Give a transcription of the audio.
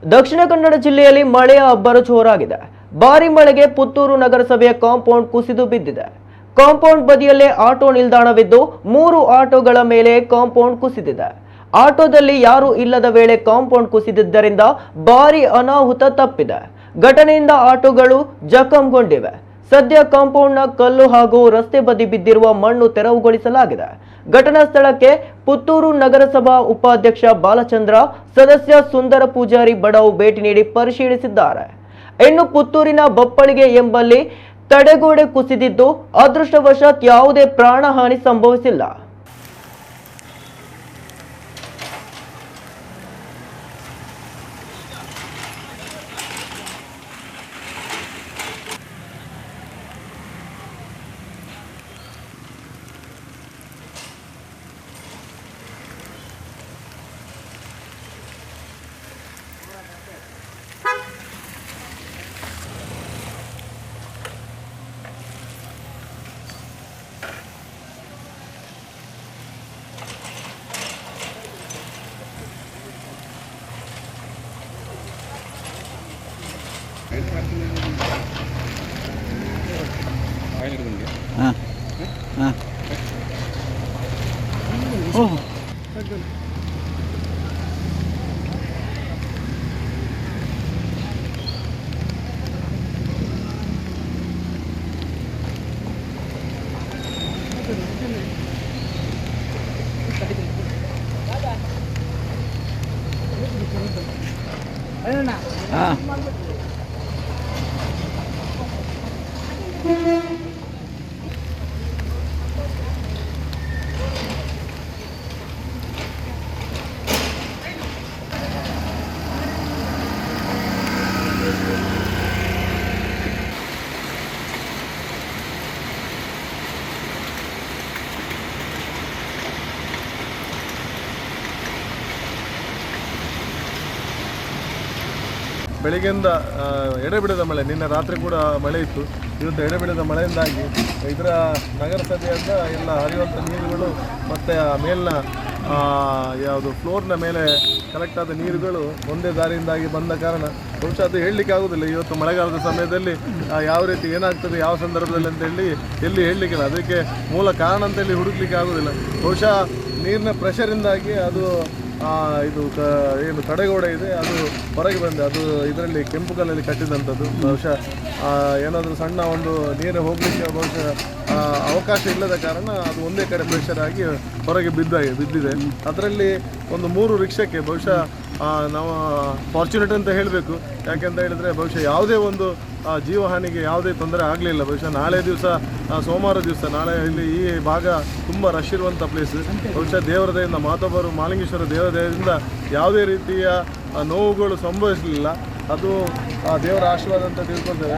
ದಕ್ಷಿಣ ಕನ್ನಡ ಜಿಲ್ಲೆಯಲ್ಲಿ ಮಳೆಯ ಅಬ್ಬರ ಜೋರಾಗಿದೆ. ಭಾರಿ ಮಳೆಗೆ ಪುತ್ತೂರು ನಗರಸಭೆಯ ಕಾಂಪೌಂಡ್ ಕುಸಿದು ಬಿದ್ದಿದೆ. ಕಾಂಪೌಂಡ್ ಬದಿಯಲ್ಲೇ ಆಟೋ ನಿಲ್ದಾಣವಿದ್ದು 3 ಆಟೋಗಳ ಮೇಲೆ ಕಾಂಪೌಂಡ್ ಕುಸಿದಿದೆ. ಆಟೋದಲ್ಲಿ ಯಾರೂ ಇಲ್ಲದ ವೇಳೆ ಕಾಂಪೌಂಡ್ ಕುಸಿದಿದ್ದರಿಂದ ಭಾರಿ ಅನಾಹುತ ತಪ್ಪಿದೆ. ಘಟನೆಯಿಂದ ಆಟೋಗಳು ಜಖಂಗೊಂಡಿವೆ. ಸದ್ಯ ಕಾಂಪೌಂಡ್ನ ಕಲ್ಲು ಹಾಗೂ ರಸ್ತೆ ಬದಿ ಬಿದ್ದಿರುವ ಮಣ್ಣು ತೆರವುಗೊಳಿಸಲಾಗಿದೆ. ಘಟನಾ ಸ್ಥಳಕ್ಕೆ ಪುತ್ತೂರು ನಗರಸಭಾ ಉಪಾಧ್ಯಕ್ಷ ಬಾಲಚಂದ್ರ, ಸದಸ್ಯ ಸುಂದರ ಪೂಜಾರಿ ಬಡಾವು ಭೇಟಿ ನೀಡಿ ಪರಿಶೀಲಿಸಿದ್ದಾರೆ. ಇನ್ನು ಪುತ್ತೂರಿನ ಬಪ್ಪಳಿಗೆ ಎಂಬಲ್ಲಿ ತಡೆಗೋಡೆ ಕುಸಿದಿದ್ದು ಅದೃಷ್ಟವಶಾತ್ ಯಾವುದೇ ಪ್ರಾಣಹಾನಿ ಸಂಭವಿಸಿಲ್ಲ. ಬೆಳಿಗ್ಗೆಯಿಂದ ಎಡೆಬಿಡದ ಮಳೆ, ನಿನ್ನೆ ರಾತ್ರಿ ಕೂಡ ಮಳೆ ಇತ್ತು. ಇವತ್ತು ಎಡೆಬಿಡದ ಮಳೆಯಿಂದಾಗಿ ಇದರ ನಗರಸಭೆಯಿಂದ ಎಲ್ಲ ಹರಿಯುವಂಥ ನೀರುಗಳು ಮತ್ತು ಮೇಲಿನ ಯಾವುದು ಫ್ಲೋರ್ನ ಮೇಲೆ ಕಲೆಕ್ಟ್ ಆದ ನೀರುಗಳು ಒಂದೇ ದಾರಿಯಿಂದಾಗಿ ಬಂದ ಕಾರಣ ಬಹುಶಃ ಅದು ಹೇಳಲಿಕ್ಕೆ ಆಗೋದಿಲ್ಲ. ಇವತ್ತು ಮಳೆಗಾಲದ ಸಮಯದಲ್ಲಿ ಯಾವ ರೀತಿ ಏನಾಗ್ತದೆ, ಯಾವ ಸಂದರ್ಭದಲ್ಲಿ ಅಂತೇಳಿ ಎಲ್ಲಿ ಹೇಳಲಿಕ್ಕಿಲ್ಲ. ಅದಕ್ಕೆ ಮೂಲ ಕಾರಣ ಅಂತೇಳಿ ಹುಡುಕ್ಲಿಕ್ಕೆ ಆಗೋದಿಲ್ಲ. ಬಹುಶಃ ನೀರಿನ ಪ್ರೆಷರಿಂದಾಗಿ ಅದು ಇದು ಏನು ತಡೆಗೋಡೆ ಇದೆ ಅದು ಹೊರಗೆ ಬಂದೆ. ಅದು ಇದರಲ್ಲಿ ಕೆಂಪು ಕಲ್ಲಲ್ಲಿ ಕಟ್ಟಿದಂಥದ್ದು. ಬಹುಶಃ ಏನಾದರೂ ಸಣ್ಣ ಒಂದು ನೀರು ಹೋಗಲಿಕ್ಕೆ ಬಹುಶಃ ಅವಕಾಶ ಇಲ್ಲದ ಕಾರಣ ಅದು ಒಂದೇ ಕಡೆ ಪ್ರೆಷರ್ ಆಗಿ ಹೊರಗೆ ಬಿದ್ದಿದೆ. ಅದರಲ್ಲಿ ಒಂದು 3 ರಿಕ್ಷಾಕ್ಕೆ ಬಹುಶಃ ನಾವು ಫಾರ್ಚುನೇಟ್ ಅಂತ ಹೇಳಬೇಕು. ಯಾಕೆಂತ ಹೇಳಿದರೆ ಬಹುಶಃ ಯಾವುದೇ ಒಂದು ಜೀವಹಾನಿಗೆ ಯಾವುದೇ ತೊಂದರೆ ಆಗಲಿಲ್ಲ. ಬಹುಶಃ ನಾಳೆ ದಿವಸ ಸೋಮವಾರ ದಿವಸ ನಾಳೆ ಇಲ್ಲಿ ಈ ಭಾಗ ತುಂಬ ರಶ್ ಇರುವಂಥ ಪ್ಲೇಸ್. ಬಹುಶಃ ದೇವರ ದಯೆಯಿಂದ ಮಾತೊಬ್ಬರು ಮಾಲಿಂಗೇಶ್ವರ ದೇವರ ದಯೆಯಿಂದ ಯಾವುದೇ ರೀತಿಯ ನೋವುಗಳು ಸಂಭವಿಸಲಿಲ್ಲ. ಅದು ದೇವರ ಆಶೀರ್ವಾದ ಅಂತ ತಿಳ್ಕೊಳ್ತೇವೆ.